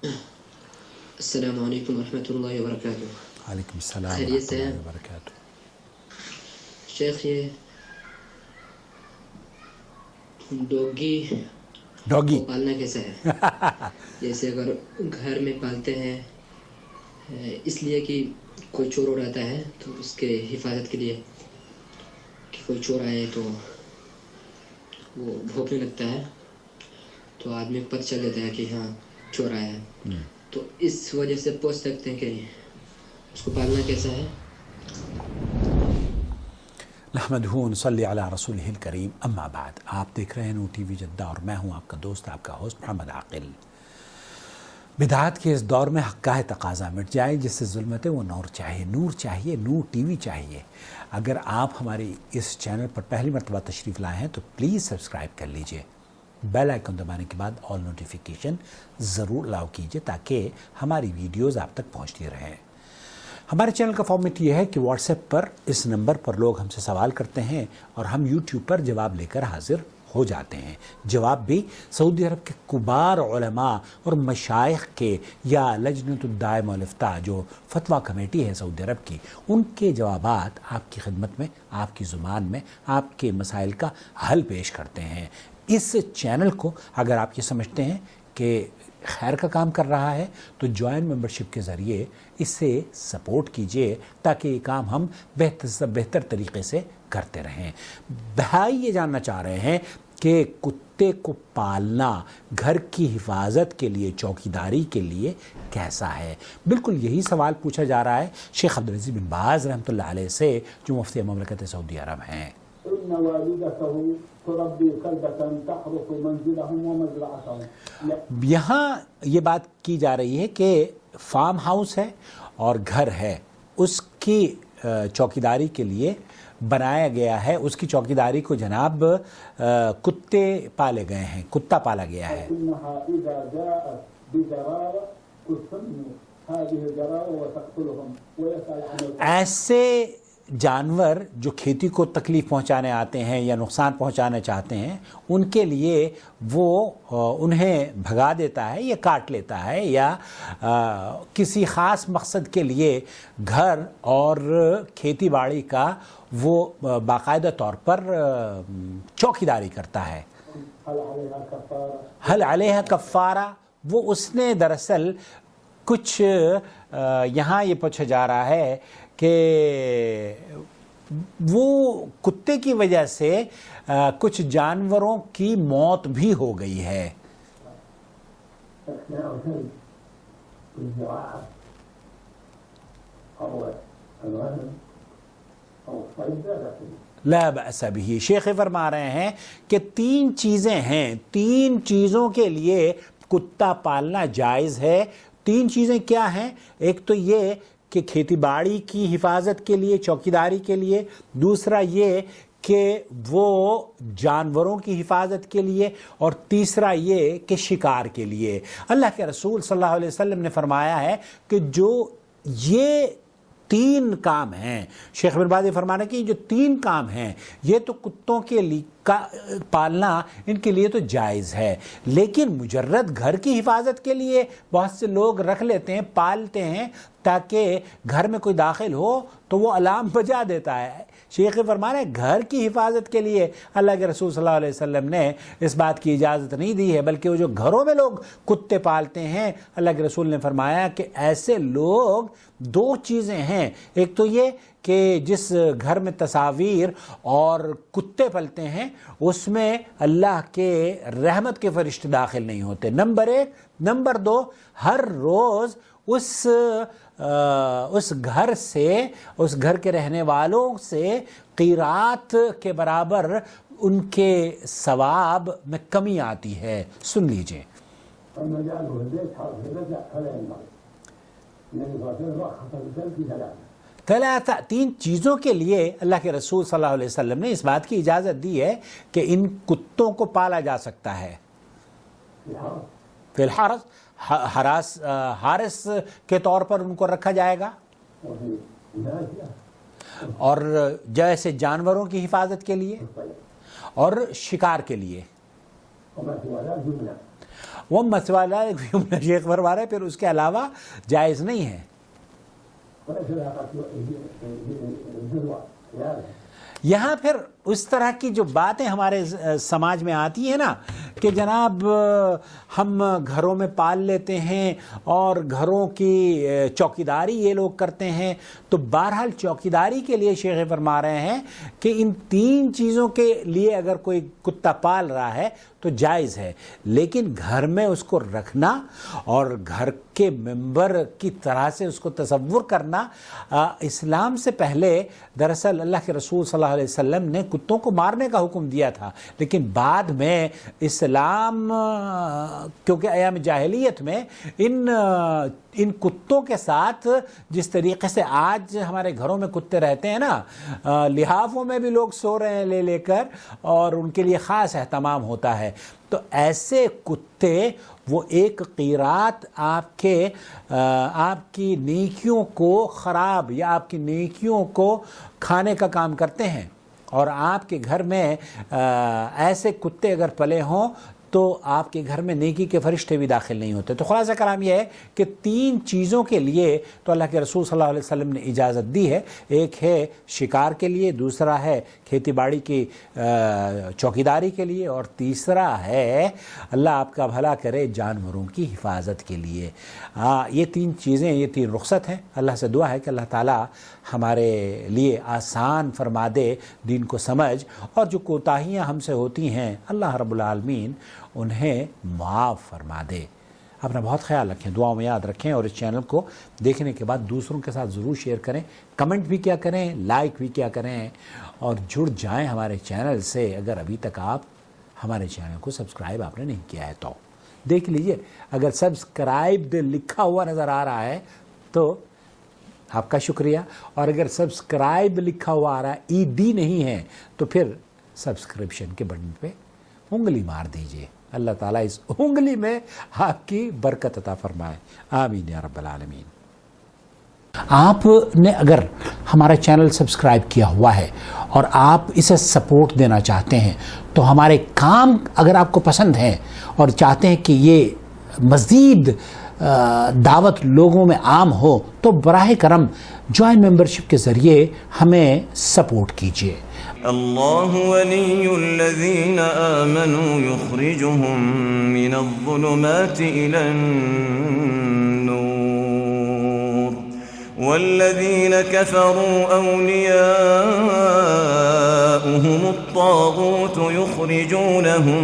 السلام علیکم ورحمۃ اللہ وبرکاتہ. علیکم السلام خیریت ورحمۃ سے اللہ ہیں وبرکاتہ. شیخ؟ یہ ڈوگی ڈوگی کو پالنا کیسا ہے؟ جیسے اگر گھر میں پالتے ہیں اس لیے کہ کوئی چور ہو رہتا ہے تو اس کے حفاظت کے لیے کہ کوئی چور آئے تو وہ بھونکنے لگتا ہے تو آدمی کو پتہ چل جاتا ہے کہ ہاں چور آیا ہے، تو اس وجہ سے پوچھ سکتے ہیں کہ اس کو پالنا کیسا ہے؟ نحمدہ و نصلی علی رسولہ الکریم. اما بعد، آپ دیکھ رہے ہیں نور ٹی وی جدہ اور میں ہوں آپ کا دوست، آپ کا ہوسٹ محمد عاقل. بدعات کے اس دور میں حق کا تقاضا مٹ جائے، جس سے ظلمت ہے وہ نور چاہیے، نور چاہیے، نور ٹی وی چاہیے. اگر آپ ہمارے اس چینل پر پہلی مرتبہ تشریف لائے ہیں تو پلیز سبسکرائب کر لیجئے، بیل آئیکن دبانے کے بعد آل نوٹیفیکیشن ضرور الاؤ کیجئے تاکہ ہماری ویڈیوز آپ تک پہنچتی رہیں. ہمارے چینل کا فارمیٹ یہ ہے کہ واٹس ایپ پر اس نمبر پر لوگ ہم سے سوال کرتے ہیں اور ہم یوٹیوب پر جواب لے کر حاضر ہو جاتے ہیں. جواب بھی سعودی عرب کے کبار علماء اور مشائخ کے یا لجنۃ الدائمہ والافتاء جو فتویٰ کمیٹی ہے سعودی عرب کی، ان کے جوابات آپ کی خدمت میں، آپ کی زبان میں آپ کے مسائل کا حل پیش کرتے ہیں. اس چینل کو اگر آپ یہ سمجھتے ہیں کہ خیر کا کام کر رہا ہے تو جوائن ممبرشپ کے ذریعے اسے سپورٹ کیجئے تاکہ یہ کام ہم بہتر سے بہتر طریقے سے کرتے رہیں. بھائی یہ جاننا چاہ رہے ہیں کہ کتے کو پالنا گھر کی حفاظت کے لیے، چوکیداری کے لیے کیسا ہے؟ بالکل یہی سوال پوچھا جا رہا ہے شیخ عبدالعزیز بن باز رحمۃ اللہ علیہ سے، جو مفتی مملکت سعودی عرب ہیں. إن والدته تربي كلبة تحرس منزلهم ومزرعتهم. یہاں یہ بات کی جا رہی ہے کہ فارم ہاؤس ہے اور گھر ہے، اس کی چوکیداری کے لیے بنایا گیا ہے. اس کی چوکیداری کو جناب کتے پالے گئے ہیں، کتا پالا گیا ہے. إنها إذا جاءت بجرارة تسمي هذه الجرارة وتقتلهم ويسأل عن ایسے جانور جو کھیتی کو تکلیف پہنچانے آتے ہیں یا نقصان پہنچانا چاہتے ہیں، ان کے لیے وہ انہیں بھگا دیتا ہے یا کاٹ لیتا ہے یا کسی خاص مقصد کے لیے گھر اور کھیتی باڑی کا وہ باقاعدہ طور پر چوکیداری کرتا ہے. هل عليها كفارة. حل علیہ کفارہ، وہ اس نے دراصل کچھ یہاں یہ پوچھا جا رہا ہے کہ وہ کتے کی وجہ سے کچھ جانوروں کی موت بھی ہو گئی ہے. أثناء كلب الزراعة أو الغنم أو الصيد لا بأس. لا بأس به. شیخ فرما رہے ہیں کہ تین چیزیں ہیں، تین چیزوں کے لیے کتا پالنا جائز ہے. تین چیزیں کیا ہیں؟ ایک تو یہ کہ کھیتی باڑی کی حفاظت کے لیے، چوکیداری کے لیے. دوسرا یہ کہ وہ جانوروں کی حفاظت کے لیے. اور تیسرا یہ کہ شکار کے لیے. اللہ کے رسول صلی اللہ علیہ وسلم نے فرمایا ہے کہ جو یہ تین کام ہیں، شیخ بن باز فرمانا کہ جو تین کام ہیں یہ تو کتوں کے لیے پالنا ان کے لیے تو جائز ہے، لیکن مجرد گھر کی حفاظت کے لیے بہت سے لوگ رکھ لیتے ہیں، پالتے ہیں تاکہ گھر میں کوئی داخل ہو تو وہ الارم بجا دیتا ہے. شیخ فرمانا ہے گھر کی حفاظت کے لیے اللہ کے رسول صلی اللہ علیہ وسلم نے اس بات کی اجازت نہیں دی ہے، بلکہ وہ جو گھروں میں لوگ کتے پالتے ہیں، اللہ کے رسول نے فرمایا کہ ایسے لوگ دو چیزیں ہیں. ایک تو یہ کہ جس گھر میں تصاویر اور کتے پلتے ہیں اس میں اللہ کے رحمت کے فرشتے داخل نہیں ہوتے، نمبر ایک. نمبر دو، ہر روز اس گھر سے، اس گھر کے رہنے والوں سے قیرات کے برابر ان کے ثواب میں کمی آتی ہے. سن لیجئے. فنجعله البيت هذا فلا ينبغي. النبي صلى الله عليه وسلم رخص الكلب في ثلاثة. ثلاثہ، تین چیزوں کے لیے اللہ کے رسول صلی اللہ علیہ وسلم نے اس بات کی اجازت دی ہے کہ ان کتوں کو پالا جا سکتا ہے. فی الحرس، حارس کے طور پر ان کو رکھا جائے گا، اور جیسے جانوروں کی حفاظت کے لیے اور شکار کے لیے. وہ مسئلہ شیخ فرما رہے ہیں پھر اس کے علاوہ جائز نہیں ہے. وليس لها قتل الذروة يعني یہاں پھر اس طرح کی جو باتیں ہمارے سماج میں آتی ہیں نا کہ جناب ہم گھروں میں پال لیتے ہیں اور گھروں کی چوکیداری یہ لوگ کرتے ہیں، تو بہرحال چوکیداری کے لیے شیخ فرما رہے ہیں کہ ان 3 چیزوں کے لیے اگر کوئی کتا پال رہا ہے تو جائز ہے، لیکن گھر میں اس کو رکھنا اور گھر کے ممبر کی طرح سے اس کو تصور کرنا، اسلام سے پہلے دراصل اللہ کے رسول صلی اللہ علیہ وسلم نے کتوں کو مارنے کا حکم دیا تھا، لیکن بعد میں اسلام کیونکہ ایام جاہلیت میں ان کتوں کے ساتھ جس طریقے سے آج ہمارے گھروں میں کتے رہتے ہیں نا، لحافوں میں بھی لوگ سو رہے ہیں لے کر اور ان کے لیے خاص اہتمام ہوتا ہے، تو ایسے کتے وہ ایک قیرات آپ کی نیکیوں کو خراب یا آپ کی نیکیوں کو کھانے کا کام کرتے ہیں، اور آپ کے گھر میں ایسے کتے اگر پلے ہوں تو آپ کے گھر میں نیکی کے فرشتے بھی داخل نہیں ہوتے. تو خلاصہ کلام یہ ہے کہ 3 چیزوں کے لیے تو اللہ کے رسول صلی اللہ علیہ وسلم نے اجازت دی ہے. ایک ہے شکار کے لیے، دوسرا ہے کھیتی باڑی کی چوکیداری کے لیے، اور تیسرا ہے اللہ آپ کا بھلا کرے جانوروں کی حفاظت کے لیے. یہ 3 چیزیں، یہ 3 رخصت ہیں. اللہ سے دعا ہے کہ اللہ تعالیٰ ہمارے لیے آسان فرما دے دین کو سمجھ، اور جو کوتاہیاں ہم سے ہوتی ہیں اللہ رب العالمین انہیں معاف فرما دے. اپنا بہت خیال رکھیں، دعاؤں میں یاد رکھیں، اور اس چینل کو دیکھنے کے بعد دوسروں کے ساتھ ضرور شیئر کریں، کمنٹ بھی کیا کریں، لائک بھی کیا کریں، اور جڑ جائیں ہمارے چینل سے. اگر ابھی تک آپ ہمارے چینل کو سبسکرائب آپ نے نہیں کیا ہے تو دیکھ لیجئے. اگر سبسکرائب لکھا ہوا نظر آ رہا ہے تو آپ کا شکریہ، اور اگر سبسکرائب لکھا ہوا آ رہا ہے ED نہیں ہے تو پھر سبسکرپشن کے بٹن پہ انگلی مار دیجئے. اللہ تعالیٰ اس انگلی میں آپ کی برکت عطا فرمائے. آمین یا رب العالمین. آپ نے اگر ہمارا چینل سبسکرائب کیا ہوا ہے اور آپ اسے سپورٹ دینا چاہتے ہیں، تو ہمارے کام اگر آپ کو پسند ہیں اور چاہتے ہیں کہ یہ مزید دعوت لوگوں میں عام ہو، تو براہ کرم جوائن ممبرشپ کے ذریعے ہمیں سپورٹ کیجیے. اللہ ولی الذین آمنوا یخرجهم من الظلمات الى النور والذین کفروا اولیاؤهم الطاغوت یخرجونهم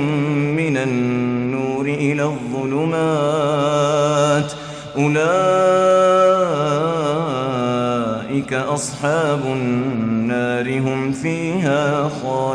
من النور الى الظلمات أولئك أصحاب النار هم فيها خالدون.